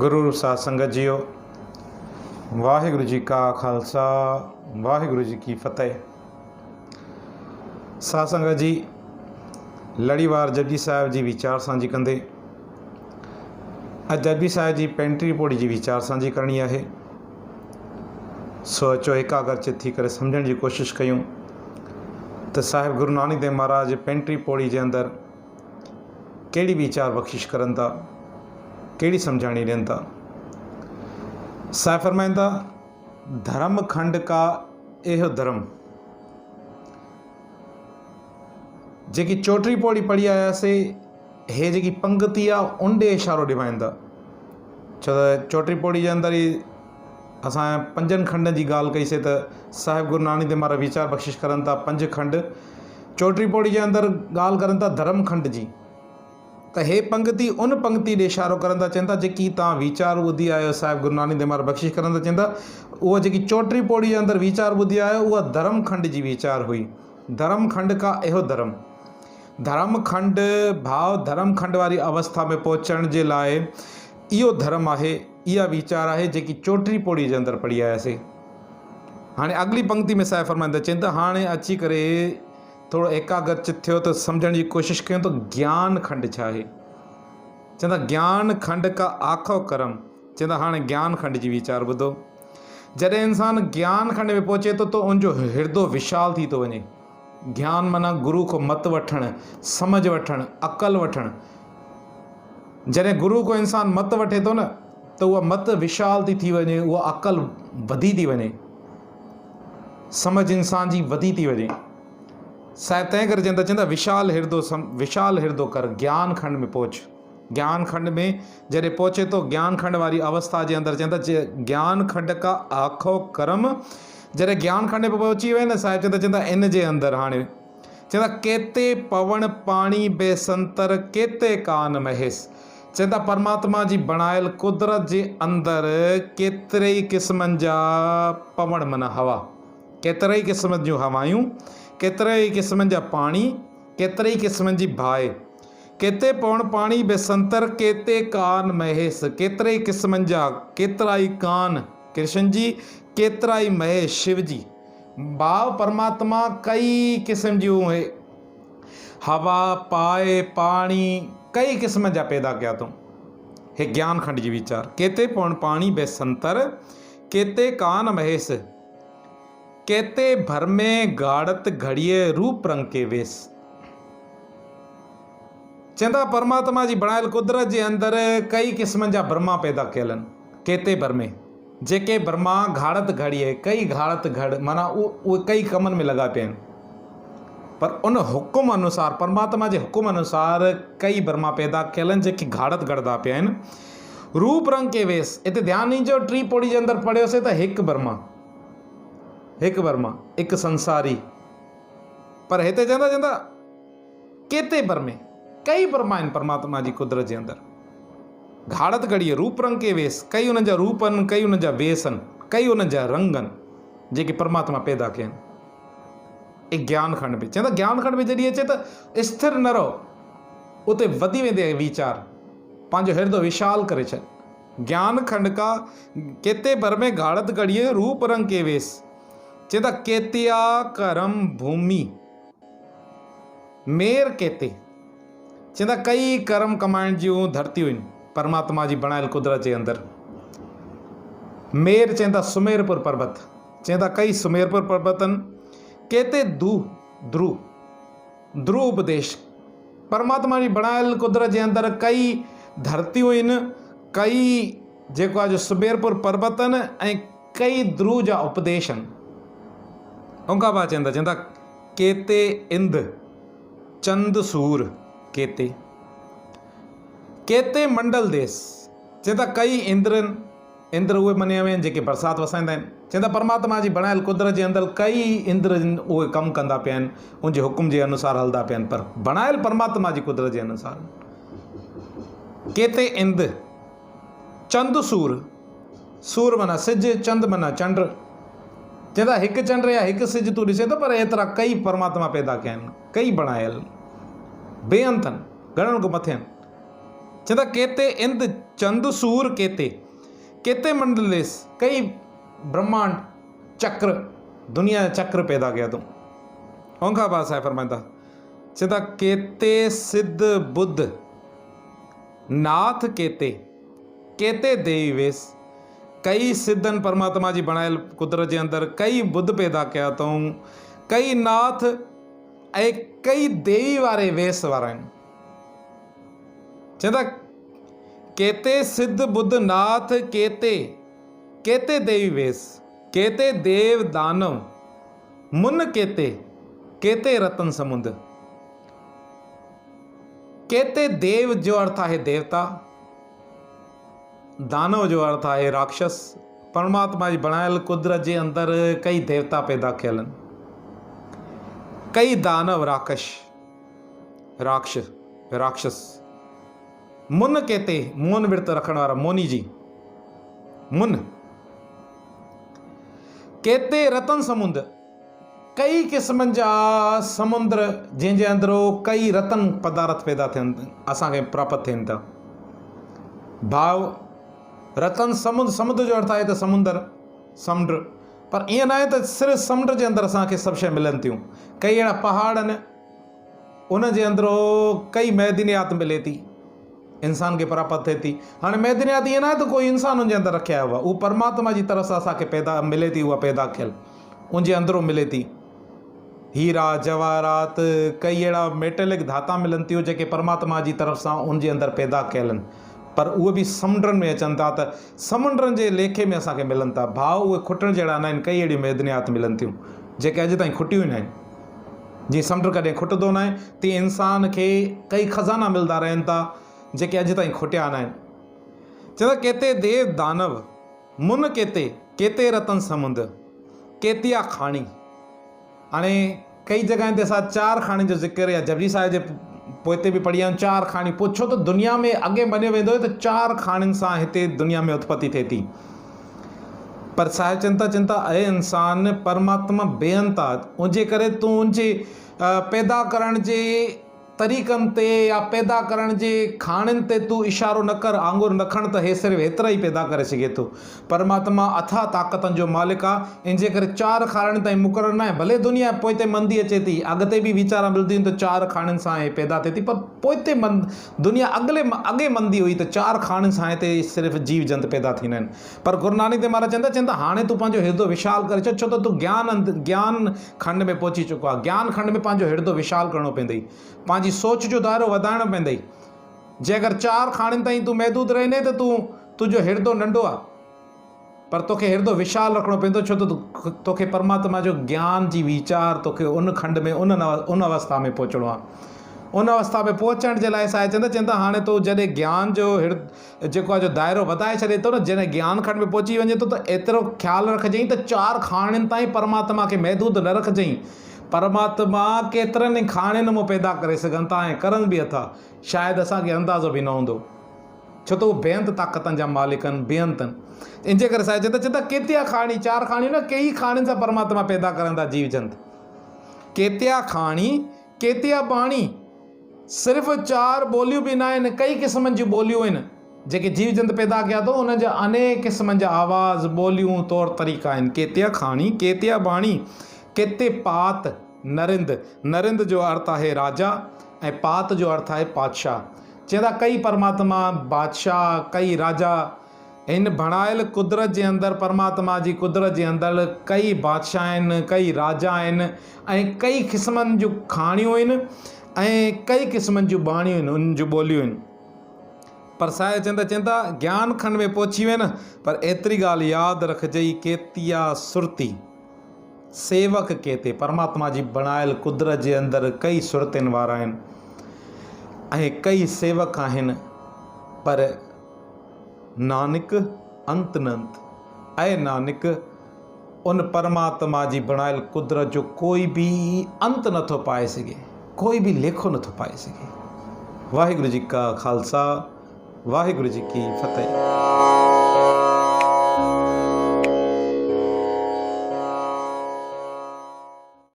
गुरु साध संगत जीओ, वाहिगुरु जी का खालसा, वाहिगुरु जी की फतेह। साध संगत जी, लड़ीवार जपजी साहिब जी विचार सांझी कंदे। अज जपजी साहिब जी पेंटरी पौड़ी जी विचार सांझी करणी है। सो अचो एकाग्रचित थी करे समझण की कोशिश कयूं तो साहिब गुरु नानक देव महाराज पेंटरी पौड़ी के अंदर कहिड़ी विचार बख्शिश करन था, कहिड़ी समझाणी ॾियनि था। साहिब फरमाइनि था, धर्म खंड का एहो धर्म। जेकी चोटरी पौड़ी पढ़ी आयासीं, हे जेकी पंक्ति आहे उन ॾे इशारो ॾिवाइनि था। छो त चोटरी पौड़ी जे अंदर ई असां पंजनि खंडनि जी ॻाल्हि कईसीं त साहिब गुरु नानक देव महाराज विचार बख्शिश करनि था। पंज खंड चोटरी पौड़ी जे अंदर ॻाल्हि करनि था धर्म खंड जी। त हे पंक्ति उन पंक्ति ॾे इशारो करनि था, चवनि था जेकी तव्हां वीचार ॿुधी आहियो साहिब गुरु नानक देव महाराज बख्शिश करनि था, चवनि था उहा जेकी चोटरी पौड़ी जे अंदर वीचार ॿुधी आहियो उहा धर्म खंड जी वीचार हुई। धर्म खंड का एहो धर्म। धर्म खंड भाव धर्म खंड वारी अवस्था में पहुचण जे लाइ इहो धर्म आहे, इहा वीचार आहे जेकी चोटरी पौड़ी जे अंदर पढ़ी आयासीं। हाणे अगली पंक्ति में साहिब फरमाईंदा, चवनि था हाणे अची करे थोड़ो एकाग्रचित थियो तो समझण की कोशिश कयूं तो ज्ञान खंड छा आहे। चवंदा ज्ञान खंड का आखो कर्म। चवंदा हाणे ज्ञान खंड जी वीचार ॿुधो। जॾहिं इंसान ज्ञान खंड में पहुचे तो उनजो हृदय विशाल थी तो वञे। ज्ञान माना गुरु को मत वठण, समझ वठण, अकल वठण। जॾहिं गुरु को इंसान मत वठे तो न तो उहा मत विशाल थी वञे, उहा अकल वधी थी वञे, समझ इंसान जी वधी थी वञे। साहिब तंहिं करे चवंदा विशाल हृदय कर, ज्ञान खंड में पहुच। ज्ञान खंड में जॾहिं पहुचे तो ज्ञान खंड वारी अवस्था जे अंदर चवंदा ज्ञान खंड का आखो कर्म। जॾहिं ज्ञान खंड में पहुची वए न साहिब चवंदा इन जे अंदर हाणे चवंदा केते पवण पाणी बेसंतर केते कान महेश। चवंदा परमात्मा जी बणायल कुदरत जे अंदर केतिरे ई क़िस्मनि जा पवण माना हवा, केतिरे ई क़िस्मनि जूं हवायूं, केतिरे ई क़िस्मनि जा पाणी, केतिरे ई क़िस्मनि जी बाहि। केते पवण पाणी बेसंतर केते कान महेश। केतिरे ई क़िस्मनि जा, केतिरा ई कान कृष्ण जी, केतिरा ई महेश शिव जी। भाव परमात्मा कई किस्म जूं हवा, पाए, पाणी कई किस्म जा पैदा कया तो। हे ज्ञान खंड जी विचार। केते पवण पाणी बेसंतर केते कान महेश। केते भर में गाड़त घड़िए रूप रंग के वेस। चवंदा परमात्मा जी बणायल कुदरत जे अंदर कई क़िस्मनि जा ब्रह्मा पैदा कयल आहिनि। केते भर में जेके ब्रह्मा घाड़त घड़िए, कई घाड़त घड़ माना उहे कई कमनि में लॻा पिया आहिनि। पर उन हुकुम अनुसार, परमात्मा जे हुकुम अनुसार कई ब्रह्मा पैदा कयल आहिनि जेके घाड़त घड़दा पिया आहिनि। रूप रंग के वेस। हिते ध्यानु ॾिजो, टी पौड़ी जे अंदर पढ़ियोसीं त हिकु ब्रह्मा, हिकु संसारी। पर हिते चवंदा केते भर में कई ब्रह्मा आहिनि परमात्मा जी कुदरत जे अंदर। घाड़त घड़िए रूप रंग के वेस। कई उन्हनि जा रूप आहिनि, कई उन्हनि जा वेस आहिनि, कई उन्हनि जा रंग आहिनि जेके परमात्मा पैदा कया आहिनि। एक ज्ञान खंड में चवंदा ज्ञान खंड में जॾहिं अचे त स्थिर न रहो, उते वधी वेंदे वीचार, पंहिंजो हृदय विशाल करे छॾ। ज्ञान खंड का केते भर में घाड़त घड़िए रूप रंग के वेस। चवंदा केतिया करम भूमि मेर केते। चवंदा कई कर्म कमाइण जूं धरतियूं आहिनि परमात्मा जी बणायल कुदरत जे अंदर। मेर चवंदा सुमेरपुर पर्वत। चवंदा कई सुमेरपुर पर्वत आहिनि। केते ध्रुव उपदेश। परमात्मा जी बणायल कुदरत जे अंदर कई धरतियूं आहिनि, कई जेको आहे जो सुमेरपुर पर्वत आहिनि ऐं कई ध्रुव जा उपदेश आहिनि। उनखां बाद चवंदा केते इंद चंद सूर केते। केते मंडल देश। चवंदा कई इंद्र इंद्र उहे मञिया वेंदा आहिनि जेके बरसाति वसाईंदा आहिनि। चवंदा परमात्मा जी बणायल कुदरत जे अंदर कई इंद्र उहे कमु कंदा पिया आहिनि, उनजे हुकुम जे अनुसार हलंदा पिया आहिनि, पर बणायल परमात्मा जी कुदरत जे अनुसार। केते इंद चंद सूर। सूर माना सिज, चंद माना चंड। चवंदा हिकु चंड या हिकु सिज तूं ॾिसे थो, पर एतिरा कई परमात्मा पैदा कया आहिनि, कई बणायल बेअंत आहिनि, घणनि खां मथे आहिनि। चवंदा केते इंद चंद सूर केते केते मंडलेस, कई ब्रह्मांड चक्र दुनिया चक्र पैदा किया तूं। उनखां बाद साहिब फरमाईंदा, चवंदा केते सिद्ध बुद्ध नाथ केते केते देवी वेस, कई सिद्धन परमात्मा जी बणायल कुदरत जे अंदर कई बुद्ध पैदा कया अथऊं, कई नाथ ऐं कई देवी वारे वेस वारा आहिनि। चवंदा केते सिद्ध बुद्ध नाथ केते केते देवी वेस, केते देव दानव मुन केते केते रतन समुंद। केते देव जो अर्थ है देवता, दानव जो अर्थ है राक्षस। परमात्मा जी बणायल कुदरत जे अंदर कई देवता पैदा कयल आहिनि, कई दानव राक्षस। मुन केते मौन विर्त रखण वारा मोनी जी मुन। केते रतन समुंद, कई क़िस्मनि जा समुंद्र जंहिंजे अंदरो कई रतन पदार्थ पैदा थियनि असांखे प्राप्त थियनि था। भाव रतन समुद्र जो अर्थ आहे त समुंड, पर ईअं न आहे त सिर्फ़ु समुंड जे अंदरि असांखे सभु शइ मिलनि थियूं। कई अहिड़ा पहाड़ आहिनि उन जे अंदरो कई मैदनियात मिले थी, इंसान खे प्राप्त थिए थी। हाणे मैदनियात ईअं न आहे त कोई इंसान उनजे अंदरि रखिया हुआ, उहो परमात्मा जी तरफ़ सां असांखे पैदा मिले थी, उहा पैदा कयल उनजे अंदरो मिले थी। हीरा जवाहरात कई अहिड़ा मेटेलिक धाता मिलनि थियूं जेके परमात्मा जी तरफ़ सां उनजे अंदरि पैदा कयल आहिनि, पर उहे बि समुंडनि में अचनि था त समुंडनि जे लेखे में असांखे मिलनि था। भाव उहे खुटण जहिड़ा न आहिनि, कई अहिड़ियूं मैदनियात मिलनि थियूं जेके अॼु ताईं खुटियूं न आहिनि। जीअं समुंड कॾहिं खुटंदो न आहे, तीअं इंसान खे कई खज़ाना मिलंदा रहनि था जेके अॼु ताईं खुटिया न आहिनि। चवंदा केते देव दानव मुन केते केते रतन समुंद केतिया खाणी। हाणे कई जॻहियुनि ते असां 4 खाणी जो ज़िक्र या जपजी साहिब जे पोइते बि पढ़ी आहियूं 4 खाणी। पुछो त दुनिया में अॻे मञियो वेंदो त 4 खाणियुनि सां हिते दुनिया में उत्पत्ति थिए थी, पर साहिब चिंता अरे इंसान परमात्मा बेअंत आहे, उनजे करे तूं उनजे पैदा करण जे तरीक़नि ते या पैदा करण जे खाणियुनि ते तूं इशारो न कर, आंगुर न खण त हे सिर्फ़ु एतिरा ई पैदा करे सघे थो। परमात्मा अथाह ताक़तनि जो मालिक आहे, इन जे करे 4 खाणियुनि ताईं मुक़ररु न आहे। भले दुनिया पोइते मंदी अचे थी, अॻिते बि वीचारा मिलंदियूं त 4 खाणियुनि सां हे पैदा थिए थी, पर पोइते दुनिया अॻे मंदी हुई त 4 खाणियुनि सां हिते सिर्फ़ु जीव जंत पैदा थींदा आहिनि। पर गुरु नानक देव महाराज चवंदा हाणे तूं पंहिंजो हिर्दो विशाल करे छो त तूं ज्ञान खंड में पहुची चुको आहे। ज्ञान खंड में पंहिंजो हिर्दो विशाल करिणो पवंदई, पंहिंजी सोच जो दायरो वधाइणो पवंदई। जे अगरि 4 खाणियुनि ताईं तूं महदूद रहे त तुंहिंजो हिर्दो नंढो आहे, पर तोखे हिर्दो विशाल रखिणो पवंदो, छो त तोखे परमात्मा जो ज्ञान जी वीचार तोखे उन खंड में उन अवस्था में पहुचणो आहे। उन अवस्था में पहुचण जे लाइ साहिब चवंदा हाणे तूं जॾहिं ज्ञान जो जेको आहे जो दाइरो वधाए छॾे थो न, जॾहिं ज्ञान खंड में पहुची वञे थो त एतिरो ख़्यालु रखजांइ त 4 खाणियुनि ताईं परमात्मा खे महदूद न रखजांइ। परमात्मा केतिरनि खाणियुनि मां पैदा करे सघनि था ऐं करनि बि अथा, शायदि असांखे अंदाज़ो बि न हूंदो, छो त उहे बेअंत ताक़तनि जा मालिक आहिनि, बेअंत आहिनि। इन जे करे साहिब चवंदा केतिया खाणी, 4 खाणियूं न, कई खाणियुनि सां परमात्मा पैदा करनि था जीव जंत। केतिया खाणी केतिया बाणी, सिर्फ़ु 4 ॿोलियूं बि न आहिनि, कई क़िस्मनि जूं ॿोलियूं आहिनि जेके जीव जंत पैदा कया अथऊं, उन जा अनेक क़िस्मनि जा आवाज़ ॿोलियूं तौर तरीक़ा आहिनि। केतिया खाणी केतिया बाणी केते पात नरिंद जो अर्थ आहे राजा ऐं पात जो अर्थ आहे पातशाह। चवंदा कई परमात्मा बादशाह कई राजा इन बणायल कुदरत जे अंदरि, परमात्मा जी कुदरत जे अंदरि कई बादशाह आहिनि, कई राजा आहिनि ऐं कई क़िस्मनि जूं खाणियूं आहिनि ऐं कई क़िस्मनि जूं बाणियूं आहिनि, उन जूं ॿोलियूं आहिनि। पर साहिब चवंदा ज्ञान खंड में पहुची वे न, पर एतिरी ॻाल्हि यादि रखिजई केतिया सुरती सेवक केते, परमात्मा जी बणायल कुदरत जे अंदरि कई सुरतियुनि वारा आहिनि ऐं कई सेवक आहिनि, पर नानक अंत न अंत। ऐं नानक उन परमात्मा जी बणायल कुदरत जो कोई बि अंत नथो पाए सघे, कोई बि लेखो नथो पाए सघे। वाहिगुरु जी का खालसा, वाहिगुरु जी की फतेह।